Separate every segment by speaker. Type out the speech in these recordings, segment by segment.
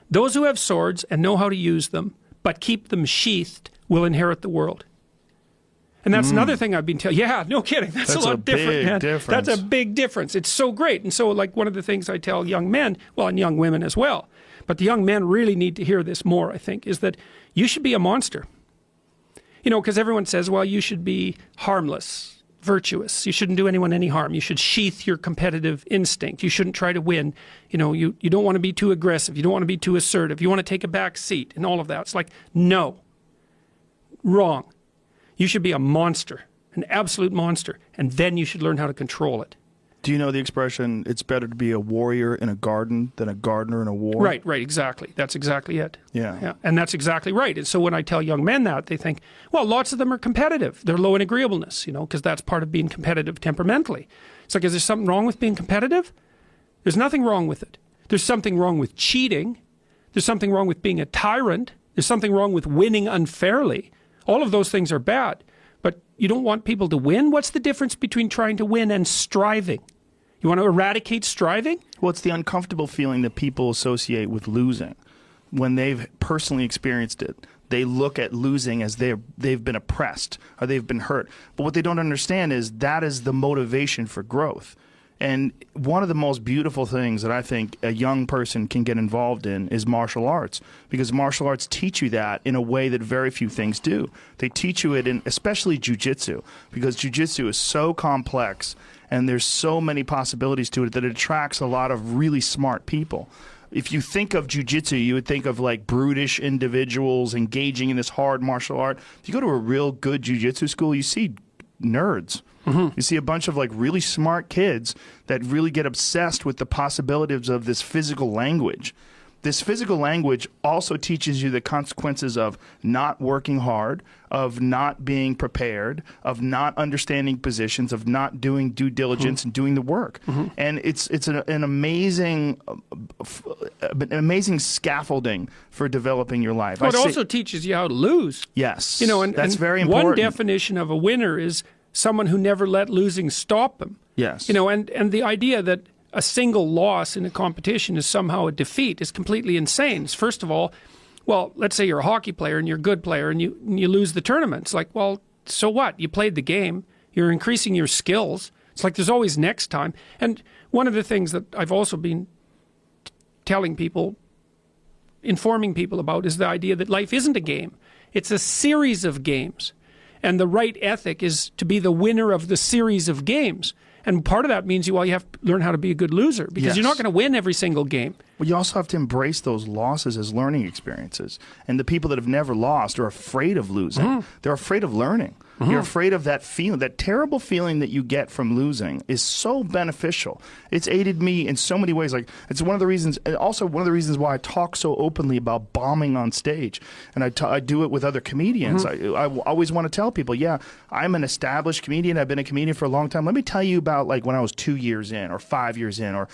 Speaker 1: Those who have swords and know how to use them, but keep them sheathed, will inherit the world. And that's another thing I've been telling. Yeah, no kidding. That's a lot different, man.
Speaker 2: Difference.
Speaker 1: That's a big difference. It's so great. And so, like, one of the things I tell young men, well, and young women as well, but the young men really need to hear this more, I think, is that you should be a monster. You know, because everyone says, well, you should be harmless, virtuous. You shouldn't do anyone any harm. You should sheath your competitive instinct. You shouldn't try to win. You know, you don't want to be too aggressive. You don't want to be too assertive. You want to take a back seat and all of that. It's like, no. Wrong. You should be a monster, an absolute monster, and then you should learn how to control it.
Speaker 2: Do you know the expression, it's better to be a warrior in a garden than a gardener in a war?
Speaker 1: Right, exactly. That's exactly it.
Speaker 2: Yeah.
Speaker 1: And that's exactly right. And so when I tell young men that, they think, well, lots of them are competitive. They're low in agreeableness, you know, because that's part of being competitive temperamentally. It's like, is there something wrong with being competitive? There's nothing wrong with it. There's something wrong with cheating. There's something wrong with being a tyrant. There's something wrong with winning unfairly. All of those things are bad. But you don't want people to win? What's the difference between trying to win and striving? You want to eradicate striving?
Speaker 2: Well, it's the uncomfortable feeling that people associate with losing. When they've personally experienced it, they look at losing as they've been oppressed or they've been hurt. But what they don't understand is that is the motivation for growth. And one of the most beautiful things that I think a young person can get involved in is martial arts, because martial arts teach you that in a way that very few things do. They teach you it in especially jiu-jitsu, because jiu-jitsu is so complex and there's so many possibilities to it that it attracts a lot of really smart people. If you think of jiu-jitsu, you would think of like brutish individuals engaging in this hard martial art. If you go to a real good jiu-jitsu school, you see nerds. You see a bunch of like really smart kids that really get obsessed with the possibilities of this physical language. This physical language also teaches you the consequences of not working hard, of not being prepared, of not understanding positions, of not doing due diligence and doing the work. And it's an amazing scaffolding for developing your life.
Speaker 1: Well, it also teaches you how to lose.
Speaker 2: Yes,
Speaker 1: you know, and
Speaker 2: that's very important.
Speaker 1: One definition of a winner is someone who never let losing stop them.
Speaker 2: Yes.
Speaker 1: You know, and the idea that a single loss in a competition is somehow a defeat is completely insane. First of all, well, let's say you're a hockey player and you're a good player and you lose the tournament. It's like, well, so what? You played the game. You're increasing your skills. It's like there's always next time. And one of the things that I've also been telling people, informing people about, is the idea that life isn't a game. It's a series of games. And the right ethic is to be the winner of the series of games. And part of that means you have to learn how to be a good loser, because you're not going to win every single game.
Speaker 2: Well, you also have to embrace those losses as learning experiences. And the people that have never lost are afraid of losing. They're afraid of learning. You're afraid of that feeling. That terrible feeling that you get from losing is so beneficial. It's aided me in so many ways. Like, it's one of the reasons, and also one of the reasons why I talk so openly about bombing on stage. And I do it with other comedians. I always want to tell people, yeah, I'm an established comedian. I've been a comedian for a long time. Let me tell you about like when I was 2 years in or 5 years in or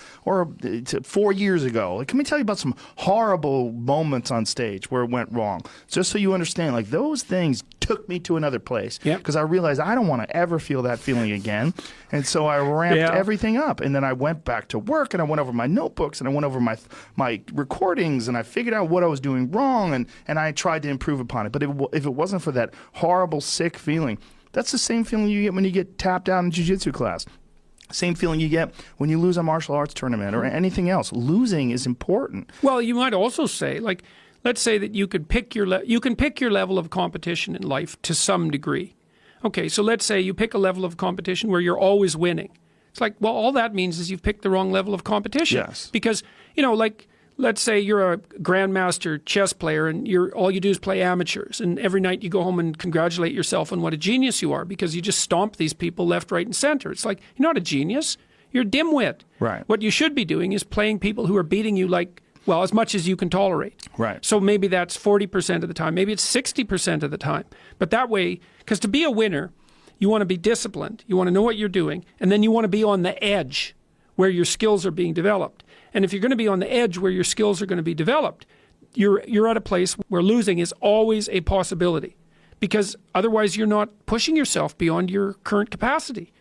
Speaker 2: 4 years ago. Like, let me tell you about some horrible moments on stage where it went wrong. Just so you understand, like, those things took me to another place. Because I realized I don't want to ever feel that feeling again. And so I ramped everything up. And then I went back to work and I went over my notebooks and I went over my recordings and I figured out what I was doing wrong and I tried to improve upon it. But if it wasn't for that horrible, sick feeling, that's the same feeling you get when you get tapped out in jiu-jitsu class. Same feeling you get when you lose a martial arts tournament or anything else. Losing is important.
Speaker 1: Well, you might also say, like, let's say that you can pick your level of competition in life to some degree. Okay, so let's say you pick a level of competition where you're always winning. It's like, well, all that means is you've picked the wrong level of competition.
Speaker 2: Yes.
Speaker 1: Because, you know, like, let's say you're a grandmaster chess player and all you do is play amateurs, and every night you go home and congratulate yourself on what a genius you are because you just stomp these people left, right, and center. It's like, you're not a genius. You're a dimwit.
Speaker 2: Right.
Speaker 1: What you should be doing is playing people who are beating you like, well, as much as you can tolerate.
Speaker 2: Right.
Speaker 1: So maybe that's 40% of the time. Maybe it's 60% of the time. But that way, because to be a winner, you want to be disciplined. You want to know what you're doing. And then you want to be on the edge where your skills are being developed. And if you're going to be on the edge where your skills are going to be developed, you're at a place where losing is always a possibility. Because otherwise you're not pushing yourself beyond your current capacity.